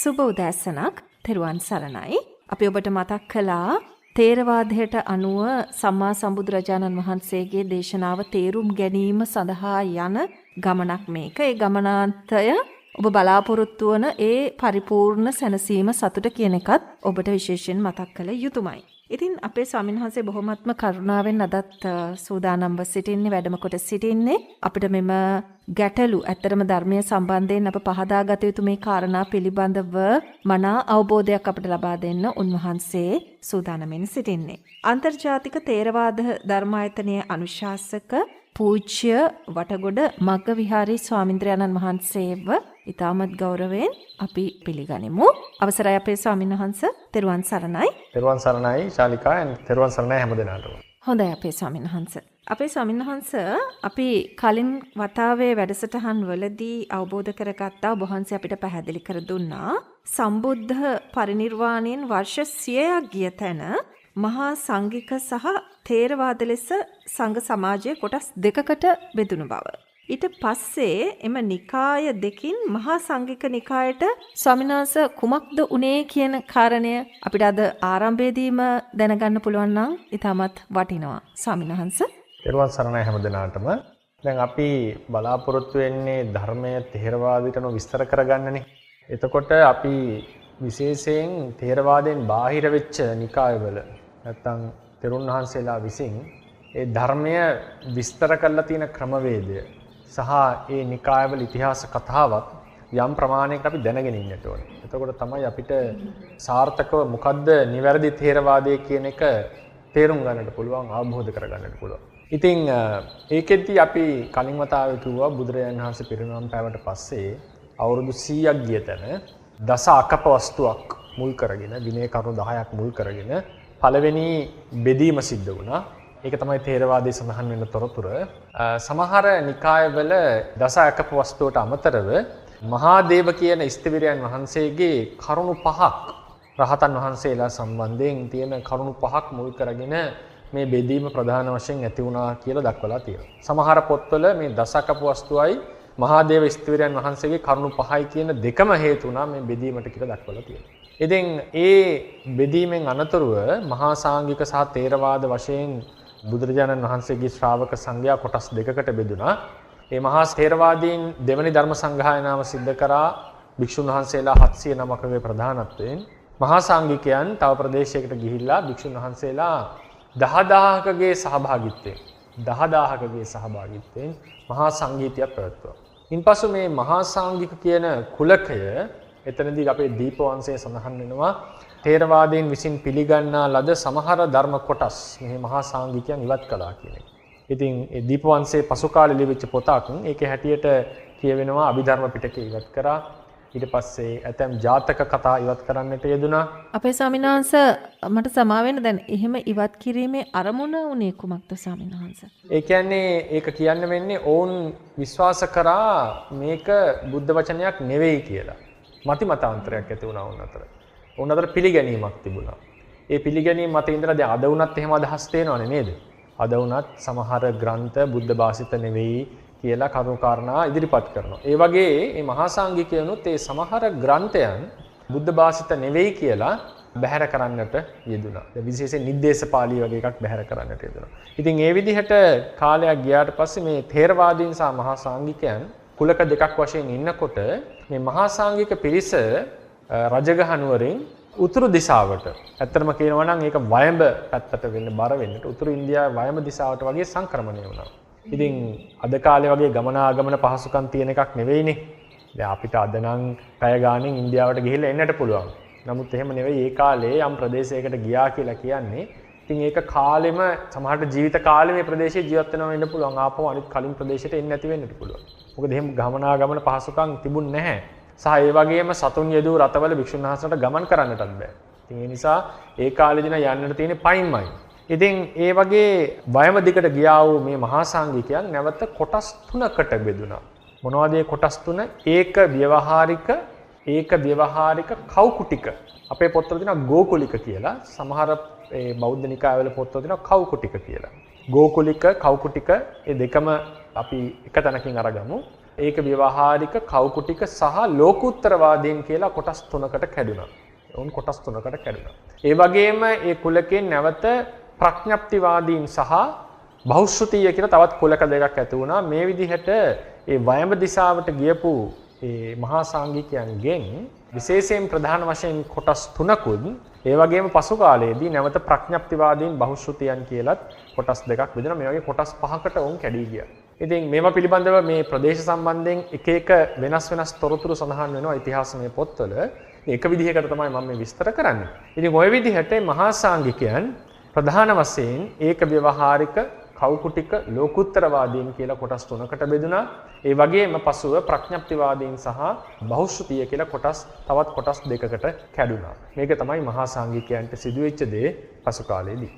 සුබ උදෑසනක්. තෙරුවන් සරණයි. අපි ඔබට මතක් කළා තේරවාදයට අනුව සම්මා සම්බුදුරජාණන් වහන්සේගේ දේශනාව තේරුම් ගැනීම සඳහා යන ගමනක් මේක. ඒ ගමනාන්තය ඔබ බලාපොරොත්තු වන ඒ පරිපූර්ණ සැනසීම සතුට කියන එකත් ඔබට විශේෂයෙන් මතක් කළ යුතුමයි. ඉතින් අපේ ස්වාමීන් වහන්සේ බොහොමත්ම කරුණාවෙන් අදත් සූදානම්ව සිටින්නේ වැඩම කොට සිටින්නේ අපිට මෙම ගැටලු ඇත්තරම ධර්මයේ සම්බන්ධයෙන් අප පහදාගත යුතු මේ කාරණා පිළිබඳව මනා අවබෝධයක් අපිට ලබා දෙන්න උන්වහන්සේ සූදානම්ෙන් සිටින්නේ. අන්තර්ජාතික තේරවාද ධර්මායතනයේ අනුශාසක පූජ්‍ය වටගොඩ මග්ගවිහාරී ස්වාමින්ද්‍රයන්න් වහන්සේව ඉතාමත් ගෞරවයෙන් අපි පිළිගනිමු. අවසරයි අපේ ස්වාමීන් වහන්ස. තෙරුවන් සරණයි. තෙරුවන් සරණයි ශාලිකා. තෙරුවන් සරණයි හැමදෙනාටම. හොඳයි අපේ ස්වාමීන් වහන්ස. අපේ ස්වාමීන් වහන්ස අපි කලින් වතාවේ වැඩසටහන් වලදී අවබෝධ කරගත්තා ඔබ වහන්සේ අපිට පැහැදිලි කර දුන්නා සම්බුද්ධ පරිනිර්වාණයෙන් වර්ෂ 100ක් ගිය තැන මහා සංඝික සහ ථේරවාද ලෙස සංඝ කාර්යය කොටස් දෙකකට බෙදුණු බව. ඊට පස්සේ එම නිකාය දෙකින් මහා සංඝික නිකායට ස්වාමීන් වහන්සේ කුමක්ද උනේ කියන කාරණය අපිට අද ආරම්භයේදීම දැනගන්න පුළුවන් නම් ඉතාමත් වටිනවා ස්වාමීන් වහන්සේ. තෙරුවන් සරණයි හැමදෙනාටම. දැන් අපි බලාපොරොත්තු වෙන්නේ ධර්මය ථේරවාදයට විස්තර කරගන්නනේ. එතකොට අපි විශේෂයෙන් ථේරවාදයෙන් බාහිර වෙච්ච නිකායවල නැත්තම් තෙරුන් වහන්සේලා විසින් ඒ ධර්මය විස්තර කරලා තියෙන ක්‍රමවේදය සහ ඒ නිකායවල ඉතිහාස කතාවත් යම් ප්‍රමාණයකට අපි දැනගෙන ඉන්නට ඕනේ. එතකොට තමයි අපිට සාර්ථකව මොකද්ද නිවැරදි ථේරවාදය කියන එක තේරුම් ගන්නට පුළුවන්, අවබෝධ කරගන්නට පුළුවන්. ඉතින් ඒකෙද්දි අපි කලින් වතාවේ කිව්වා බුදුරජාණන් වහන්සේ පිරිනමන පෑවට පස්සේ අවුරුදු 100ක් ගිය තැන දස අකප වස්තුවක් මුල් කරගෙන විනය කරුණු 10ක් මුල් කරගෙන පළවෙනි බෙදීම සිද්ධ වුණා. ඒක තමයි ථේරවාදයේ සඳහන් වෙන තොරතුර. සමහර නිකායවල දස අකප වස්තුවට අමතරව මහාදේව කියන ස්ථවිරයන් වහන්සේගේ කරුණු 5ක් රහතන් වහන්සේලා සම්බන්ධයෙන් තියෙන කරුණු 5ක් මුල් කරගෙන මේ බෙදීම ප්‍රධාන වශයෙන් ඇති වුණා කියලා දක්වලා තියෙනවා. සමහර පොත්වල මේ දස අකප වස්තුවයි මහාදේව ස්ථවිරයන් වහන්සේගේ කරුණු 5යි කියන දෙකම හේතු වුණා මේ බෙදීමට කියලා දක්වලා තියෙනවා. ඉතින් ඒ බෙදීමෙන් අනතුරුව මහා සාංඝික සහ ථේරවාද වශයෙන් බුදුරජාණන් වහන්සේගේ ශ්‍රාවක සංඝයා කොටස් දෙකකට බෙදුණා. මේ මහා ථේරවාදීන් දෙවනි ධර්ම සංගායනාව සිද්ධ කරා භික්ෂුන් වහන්සේලා 709කගේ ප්‍රධානත්වයෙන්. මහා සාංඝිකයන් තව ප්‍රදේශයකට ගිහිල්ලා භික්ෂුන් වහන්සේලා 10000කගේ සහභාගීත්වයෙන් මහා සංගීතයක් පැවැත්වුවා. ඉන්පසු මේ මහා සාංඝික කියන කුලකය එතනදී අපේ දීප වංශයේ සඳහන් වෙනවා ථේරවාදීන් විසින් පිළිගන්නා ලද සමහර ධර්ම කොටස් මේ මහා සාංඝිකයන් ඉවත් කළා කියන එක. ඉතින් ඒ දීප වංශයේ පසු කාලේ ලියවිච්ච පොතක් ඒකේ හැටියට කියවෙනවා අභිධර්ම පිටකේ ඉවත් කරා. ඊට පස්සේ ඇතැම් ජාතක කතා ඉවත් කරන්නට යෙදුණා. අපේ ස්වාමීන් වහන්සේ මට සමා වෙන්න දැන් එහෙම ඉවත් කිරීමේ අරමුණ උනේ කුමක්ද ස්වාමීන් වහන්සේ? ඒ කියන්නේ ඒක කියන්න වෙන්නේ ඔවුන් විශ්වාස කරා මේක බුද්ධ වචනයක් නෙවෙයි කියලා. මතිමතාන්තරයක් ඇති වුණා වුණ අතර. වුණ අතර පිළිගැනීමක් තිබුණා. ඒ පිළිගැනීම මත ඉඳලා දැන් අද වුණත් එහෙම අදහස් තේනවනේ නේද? අද වුණත් සමහර ග්‍රන්ථ බුද්ධ භාෂිත නෙවෙයි කියලා කරුණු කාරණා ඉදිරිපත් කරනවා. ඒ වගේ මේ මහා සංඝිකයනුත් ඒ සමහර ග්‍රන්ථයන් බුද්ධ භාෂිත නෙවෙයි කියලා බැහැර කරන්නට යෙදුණා. විශේෂයෙන් නිද්දේශ පාළි වගේ එකක් බැහැර කරන්නට යෙදුණා. ඉතින් ඒ විදිහට කාලයක් ගියාට පස්සේ මේ ථේරවාදීන් සහ මහා සංඝිකයන් කුලක දෙකක් වශයෙන් ඉන්නකොට මේ මහා සංඝික පිරිස රජගහ නුවරින් උතුරු දිශාවට ඇත්තටම කියනවා නම් ඒක වයඹ පැත්තට වෙන්න බර වෙන්නට උතුරු ඉන්දියාවේ වයඹ දිශාවට වගේ සංක්‍රමණය වුණා. ඉතින් අද කාලේ වගේ ගමනාගමන පහසුකම් තියෙන එකක් නෙවෙයිනේ. දැන් අපිට අද නම් පැය ගාණින් ඉන්දියාවට ගිහිල්ලා එන්නට පුළුවන්. නමුත් එහෙම නෙවෙයි ඒ කාලේ යම් ප්‍රදේශයකට ගියා කියලා කියන්නේ. ඉතින් ඒක කාලෙම සමහරට ජීවිත කාලෙම මේ ප්‍රදේශයේ ජීවත් වෙනවා වෙන්න පුළුවන්. ආපහු අනිත් කලින් ප්‍රදේශයට එන්නේ නැති වෙන්නත් පුළුවන්. මොකද එහෙම ගමනාගමන පහසුකම් තිබුණ නැහැ. සහ ඒ වගේම සතුන් යෙදූ රටවල භික්ෂුන් වහන්සේලාට ගමන් කරන්නටත් බෑ. ඉතින් ඒ නිසා ඒ කාලේදී යන්නට තියෙන්නේ පයින්මයි. ඉතින් ඒ වගේ වයම දිකට ගියා වූ මේ මහා සංඝිකයන් නැවත කොටස් තුනකට බෙදුණා. මොනවද මේ කොටස් තුන? ඒක ව්‍යවහාරික කෞකුටික. අපේ පොත්වල තියෙනවා ගෝකුලික කියලා. සමහර ඒ බෞද්ධ නිකායවල පොත්වල තියෙනවා කෞකුටික කියලා. ගෝකුලික, කෞකුටික මේ දෙකම අපි එක තැනකින් අරගමු. ඒක ව්‍යවහාරික, කෞකුටික සහ ලෝකුත්තරවාදීන් කියලා කොටස් තුනකට කැඩුනා. උන් කොටස් තුනකට කැඩුනා. ඒ වගේම ඒ කුලකෙන් නැවත ප්‍රඥප්තිවාදීන් සහ බහුශ්‍රුතීය කියලා තවත් කුලක දෙකක් ඇති වුණා. මේ විදිහට ඒ වයඹ දිසාවට ගියපු ඒ මහා සාංඝිකයන්ගෙන් විශේෂයෙන් ප්‍රධාන වශයෙන් කොටස් තුනකුත් ඒ වගේම පසු කාලයේදී නැවත ප්‍රඥප්තිවාදීන් බහුශ්‍රුතියන් කියලත් කොටස් දෙකක් බෙදෙනවා. මේ වගේ කොටස් පහකට වුන් කැඩී ගියා. ඉතින් මේවා පිළිබඳව මේ ප්‍රදේශ සම්බන්ධයෙන් එක එක වෙනස් තොරතුරු සඳහන් වෙනවා ඉතිහාසමය පොත්වල. එක විදිහකට තමයි මම මේ විස්තර කරන්නේ. ඉතින් ওই විදිහට මහා සාංඝිකයන් ප්‍රධාන වශයෙන් ඒක ව්‍යවහාරික, කෞකුටික, ලෝකුත්තරවාදීන් කියලා කොටස් තුනකට බෙදුණා. ඒ වගේම පසුව ප්‍රඥප්තිවාදීන් සහ බහුශ්‍රුතිය කියලා තවත් කොටස් දෙකකට කැඩුනා. මේක තමයි මහා සාංඝිකයන්ට සිදුවෙච්ච දේ පසු කාලයේදී.